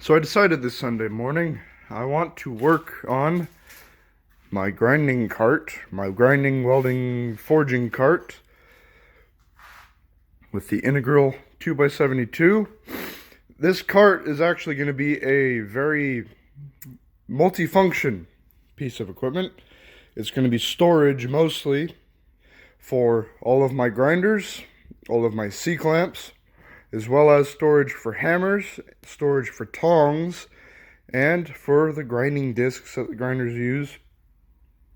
So I decided this Sunday morning I want to work on my grinding cart, my grinding, welding, forging cart with the Integral 2x72. This cart is actually going to be a very multifunction piece of equipment. It's going to be storage mostly for all of my grinders, all of my C-clamps, as well as storage for hammers, storage for tongs, and for the grinding discs that the grinders use,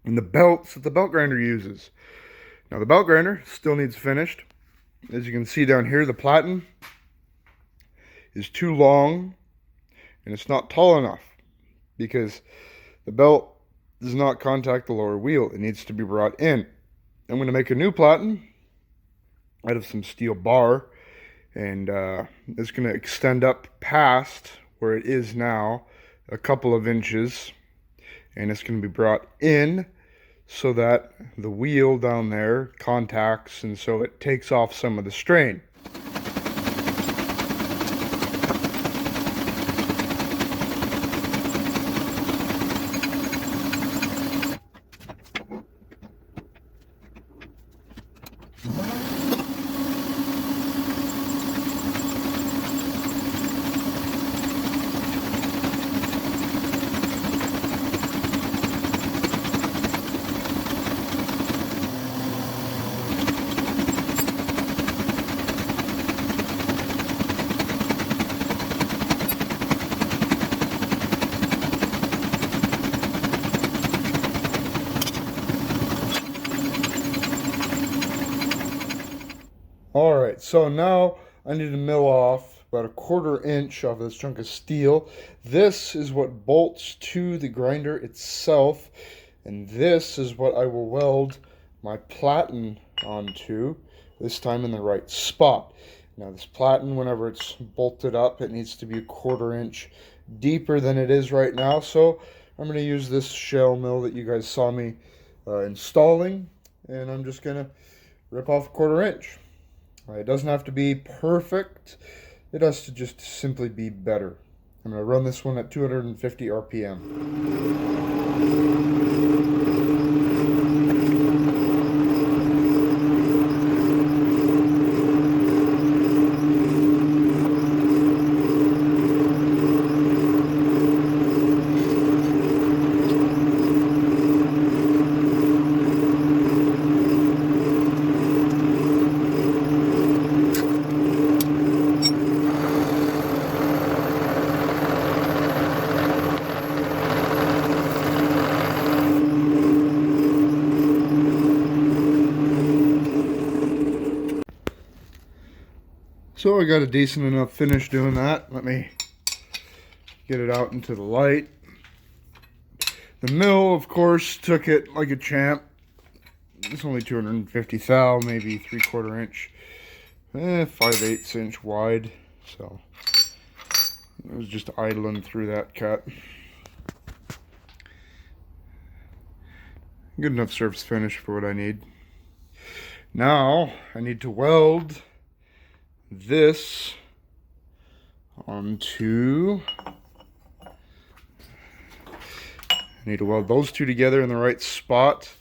and the belts that the belt grinder uses. Now the belt grinder still needs finished. As you can see down here, the platen is too long and it's not tall enough because the belt does not contact the lower wheel. It needs to be brought in. I'm going to make a new platen out of some steel bar, and it's going to extend up past where it is now a couple of inches, and it's going to be brought in so that the wheel down there contacts, and so it takes off some of the strain. Alright, so now I need to mill off about a 1/4 inch of this chunk of steel. This is what bolts to the grinder itself, and this is what I will weld my platen onto, this time in the right spot. Now this platen, whenever it's bolted up, it needs to be a 1/4 inch deeper than it is right now, so I'm going to use this shell mill that you guys saw me installing, and I'm just going to rip off a 1/4 inch. It doesn't have to be perfect. It has to just simply be better. I'm going to run this one at 250 RPM. So I got a decent enough finish doing that. Let me get it out into the light. The mill, of course, took it like a champ. It's only 250 thou, maybe 3/4 inch, 5/8 inch wide. So it was just idling through that cut. Good enough surface finish for what I need. Now I need to weld this onto, I need to weld those two together in the right spot,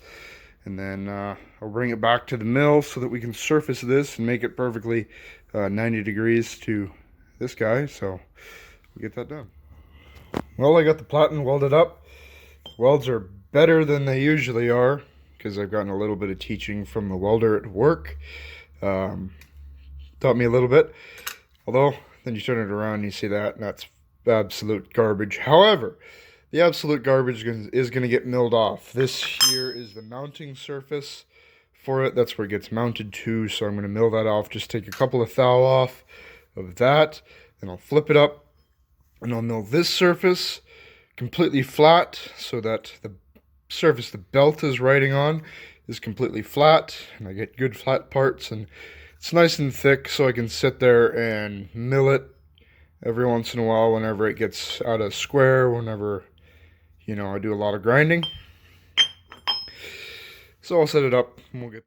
and then I'll bring it back to the mill so that we can surface this and make it perfectly 90 degrees to this guy, so we'll get that done. Well, I got the platen welded up. Welds are better than they usually are because I've gotten a little bit of teaching from the welder at work. Taught me a little bit, although then you turn it around and you see that, and that's absolute garbage. However, the absolute garbage is going to get milled off. This here is the mounting surface for it. That's where it gets mounted to, so I'm going to mill that off. Just take a couple of thou off of that, then I'll flip it up, and I'll mill this surface completely flat so that the surface the belt is riding on is completely flat, and I get good flat parts, and it's nice and thick so I can sit there and mill it every once in a while whenever it gets out of square, whenever, you know, I do a lot of grinding. So I'll set it up and we'll get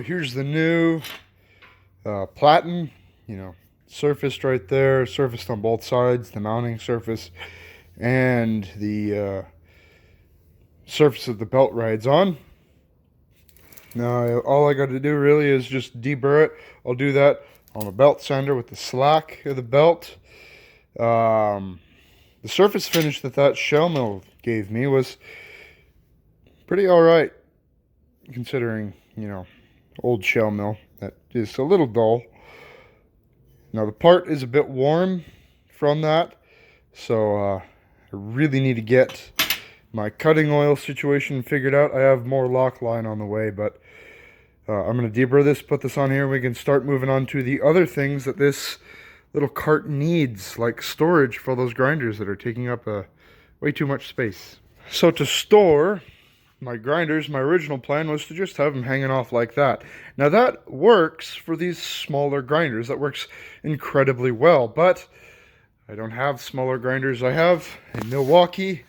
here's the new platen, surfaced right there, surfaced on both sides, the mounting surface and the surface of the belt rides on. Now all I got to do really is just deburr it. I'll do that on the belt sander with the slack of the belt. The surface finish that shell mill gave me was pretty alright, considering, old shell mill. That is a little dull. Now the part is a bit warm from that, so I really need to get my cutting oil situation figured out. I have more lock line on the way, but I'm going to deburr this, put this on here, and we can start moving on to the other things that this little cart needs, like storage for those grinders that are taking up way too much space. So to store my grinders, my original plan was to just have them hanging off like that. Now that works for these smaller grinders. That works incredibly well, but I don't have smaller grinders. I have a Milwaukee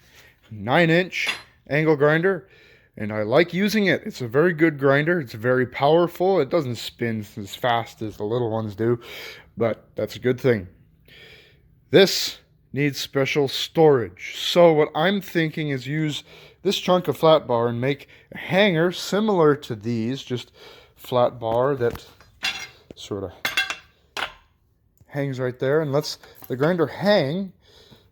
9-inch angle grinder, and I like using it. It's a very good grinder. It's very powerful. It doesn't spin as fast as the little ones do, but that's a good thing. This needs special storage. So what I'm thinking is use this chunk of flat bar and make a hanger similar to these, just flat bar that sort of hangs right there and lets the grinder hang.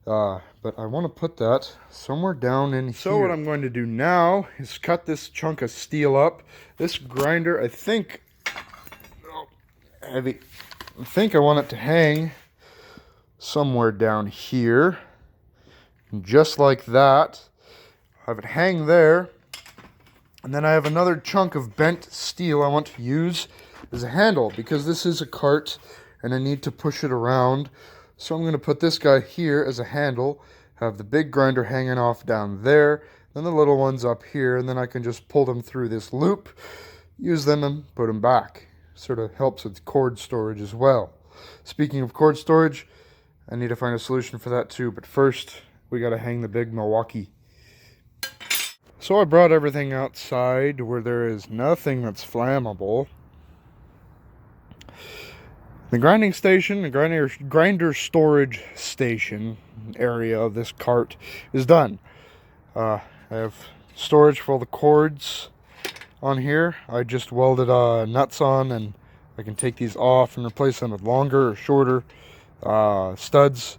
But I want to put that somewhere down in here. So what I'm going to do now is cut this chunk of steel up. This grinder, I think, heavy. I think I want it to hang somewhere down here, and just like that. Have it hang there, and then I have another chunk of bent steel I want to use as a handle, because this is a cart and I need to push it around. So I'm going to put this guy here as a handle, have the big grinder hanging off down there, then the little ones up here, and then I can just pull them through this loop, use them and put them back. Sort of helps with cord storage as well. Speaking of cord storage, I need to find a solution for that too, but first we got to hang the big Milwaukee. So I brought everything outside where there is nothing that's flammable. The grinding station, the grinder storage station area of this cart is done. I have storage for all the cords on here. I just welded nuts on, and I can take these off and replace them with longer or shorter studs,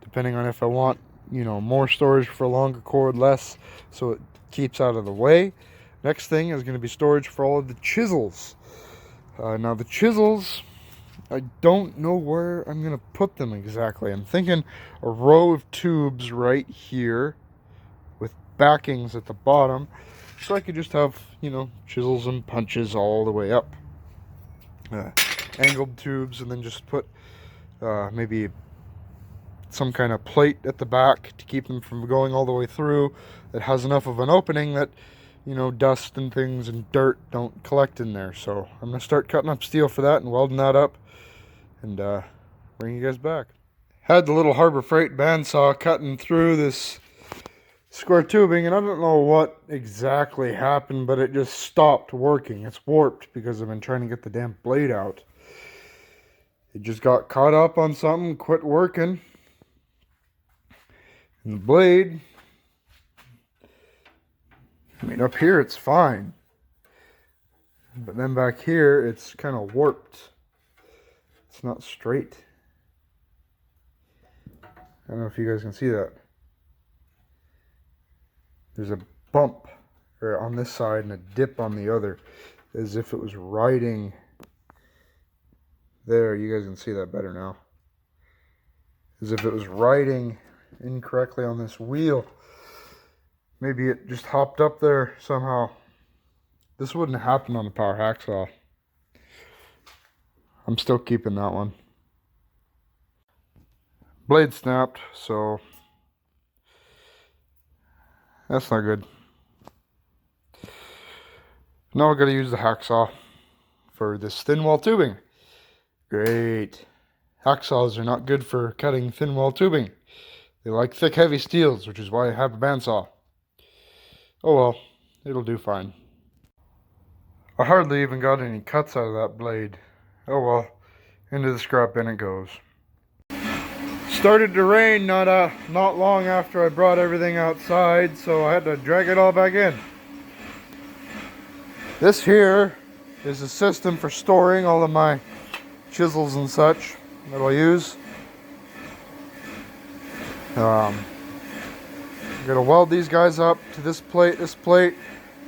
depending on if I want, more storage for a longer cord, less, so it keeps out of the way. Next thing is going to be storage for all of the chisels. Now the chisels, I don't know where I'm going to put them exactly. I'm thinking a row of tubes right here with backings at the bottom, so I could just have, chisels and punches all the way up. Angled tubes, and then just put maybe some kind of plate at the back to keep them from going all the way through, that has enough of an opening that, dust and things and dirt don't collect in there. So I'm going to start cutting up steel for that and welding that up, and bring you guys back. Had the little Harbor Freight bandsaw cutting through this square tubing, and I don't know what exactly happened, but it just stopped working. It's warped because I've been trying to get the damn blade out. It just got caught up on something, quit working. And the blade, up here it's fine, but then back here it's kind of warped. It's not straight. I don't know if you guys can see that. There's a bump on this side and a dip on the other, as if it was riding there. You guys can see that better now. As if it was riding incorrectly on this wheel. Maybe it just hopped up there somehow. This wouldn't happen on the power hacksaw. I'm still keeping that one. Blade snapped, so that's not good. Now I gotta use the hacksaw for this thin wall tubing. Great. Hacksaws are not good for cutting thin wall tubing. They like thick, heavy steels, which is why I have a bandsaw. Oh well, it'll do fine. I hardly even got any cuts out of that blade. Oh well, into the scrap bin it goes. Started to rain not long after I brought everything outside, so I had to drag it all back in. This here is a system for storing all of my chisels and such that I'll use. I'm gonna weld these guys up to this plate. This plate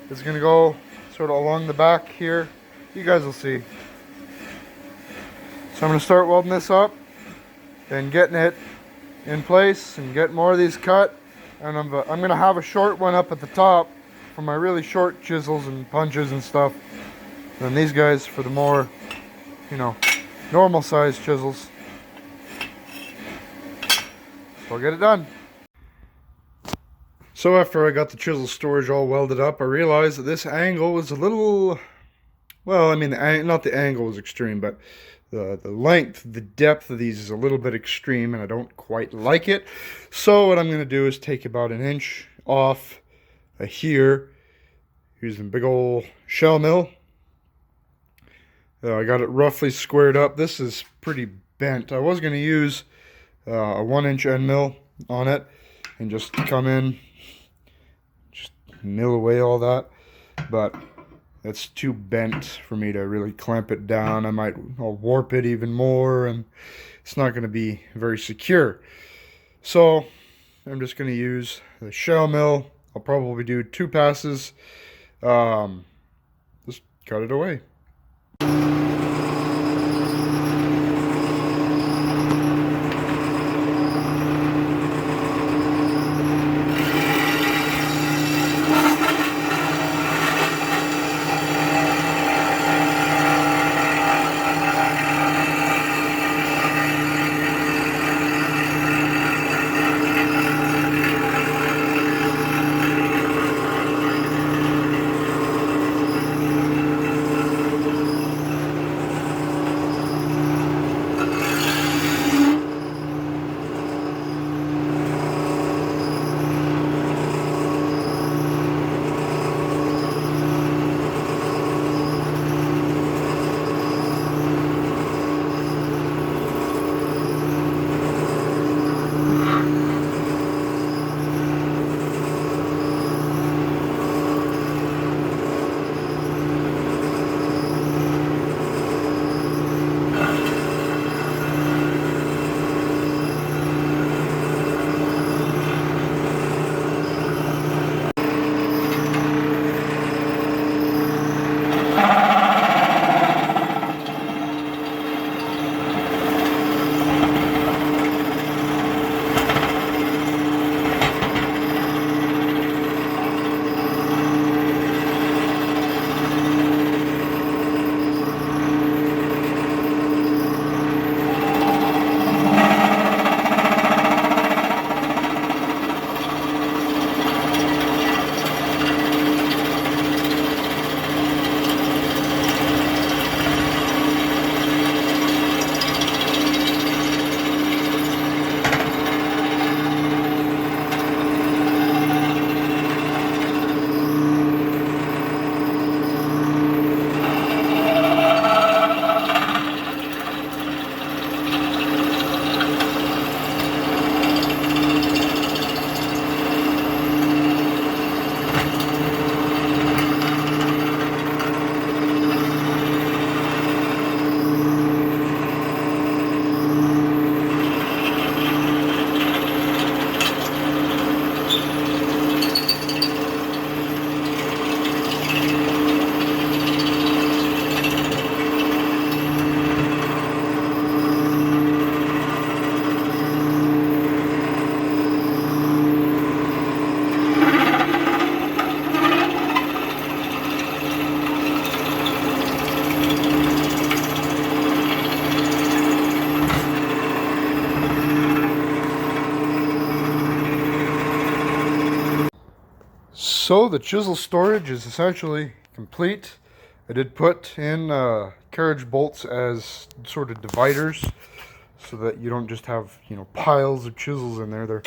is gonna go sort of along the back here. You guys will see. So I'm gonna start welding this up and getting it in place and get more of these cut. And I'm gonna have a short one up at the top for my really short chisels and punches and stuff. And then these guys for the more, you know, normal size chisels. So I'll get it done. So after I got the chisel storage all welded up, I realized that this angle was a little, well, I mean, not the angle was extreme, but the length, the depth of these is a little bit extreme, and I don't quite like it. So what I'm going to do is take about 1 inch off here, using a big old shell mill. I got it roughly squared up. This is pretty bent. I was going to use a 1 inch end mill on it and just come in, just mill away all that, but it's too bent for me to really clamp it down. I'll warp it even more, and it's not going to be very secure. So I'm just going to use the shell mill. I'll probably do 2 passes. Just cut it away. So the chisel storage is essentially complete. I did put in carriage bolts as sort of dividers so that you don't just have, you know, piles of chisels in there. They're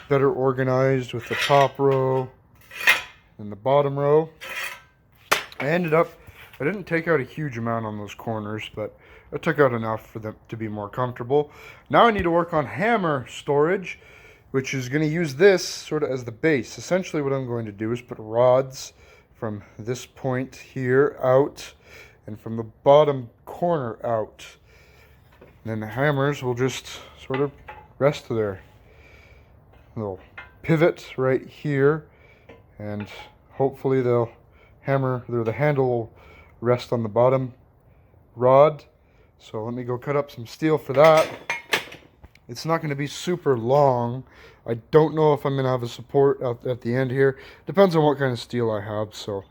better organized with the top row and the bottom row. I ended up I didn't take out a huge amount on those corners, but I took out enough for them to be more comfortable. Now I need to work on hammer storage, which is going to use this sort of as the base. Essentially what I'm going to do is put rods from this point here out and from the bottom corner out. And then the hammers will just sort of rest there. Little pivot right here, and hopefully the handle will rest on the bottom rod. So let me go cut up some steel for that. It's not going to be super long. I don't know if I'm going to have a support at the end here. Depends on what kind of steel I have. So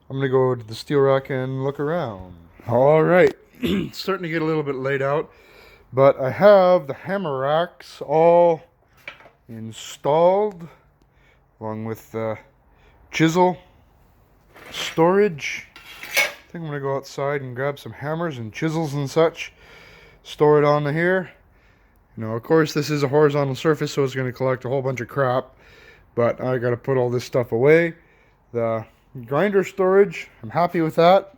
I'm going to go to the steel rack and look around. All right, it's starting to get a little bit laid out, but I have the hammer racks all installed along with the chisel storage. I think I'm going to go outside and grab some hammers and chisels and such, store it on here. You know, of course this is a horizontal surface, so it's going to collect a whole bunch of crap, but I got to put all this stuff away. The grinder storage, I'm happy with that.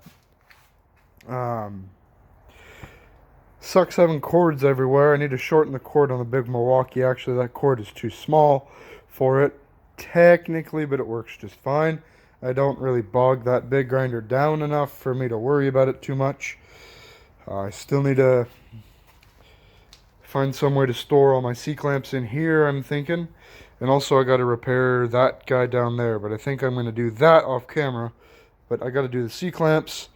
Sucks having cords everywhere. I need to shorten the cord on the big Milwaukee. Actually, that cord is too small for it technically, but it works just fine. I don't really bog that big grinder down enough for me to worry about it too much. I still need to find some way to store all my C-clamps in here, I'm thinking. And also I got to repair that guy down there, but I think I'm going to do that off camera. But I got to do the C-clamps,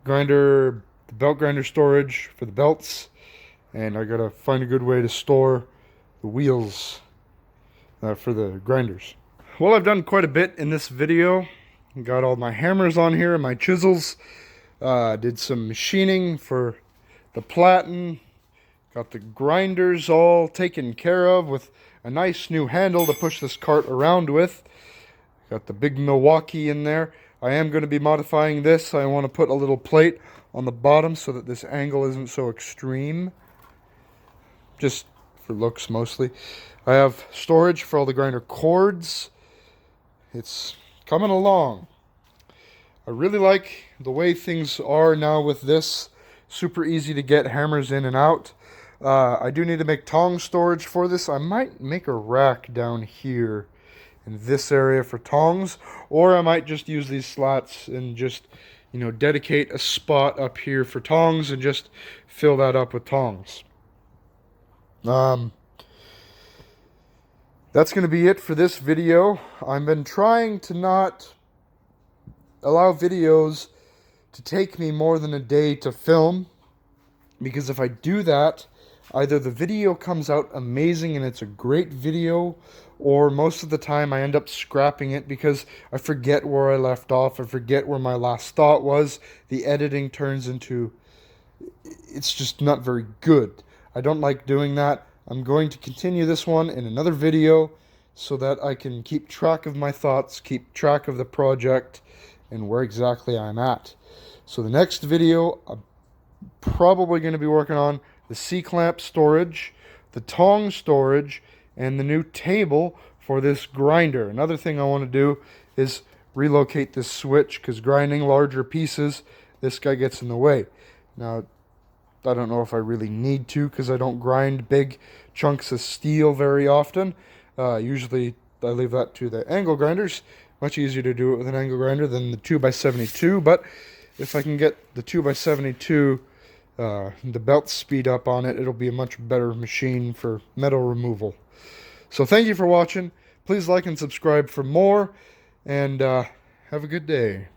grinder, the belt grinder storage for the belts, and I got to find a good way to store the wheels for the grinders. Well, I've done quite a bit in this video. Got all my hammers on here and my chisels. Did some machining for the platen. Got the grinders all taken care of with a nice new handle to push this cart around with. Got the big Milwaukee in there. I am going to be modifying this. I want to put a little plate on the bottom so that this angle isn't so extreme. Just for looks mostly. I have storage for all the grinder cords. It's coming along. I really like the way things are now with this. Super easy to get hammers in and out. I do need to make tong storage for this. I might make a rack down here in this area for tongs, or I might just use these slats and just, you know, dedicate a spot up here for tongs and just fill that up with tongs. That's going to be it for this video. I've been trying to not allow videos to take me more than a day to film, because if I do that, either the video comes out amazing and it's a great video, or most of the time I end up scrapping it because I forget where I left off, I forget where my last thought was. The editing turns into, it's just not very good. I don't like doing that. I'm going to continue this one in another video so that I can keep track of my thoughts, keep track of the project, and where exactly I'm at. So the next video, I'm probably going to be working on the C-clamp storage, the tong storage, and the new table for this grinder. Another thing I want to do is relocate this switch, because grinding larger pieces, this guy gets in the way. Now, I don't know if I really need to, because I don't grind big chunks of steel very often. Usually I leave that to the angle grinders. Much easier to do it with an angle grinder than the 2x72, but if I can get the 2x72 the belt speed up on it, it'll be a much better machine for metal removal. So thank you for watching. Please like and subscribe for more, and have a good day.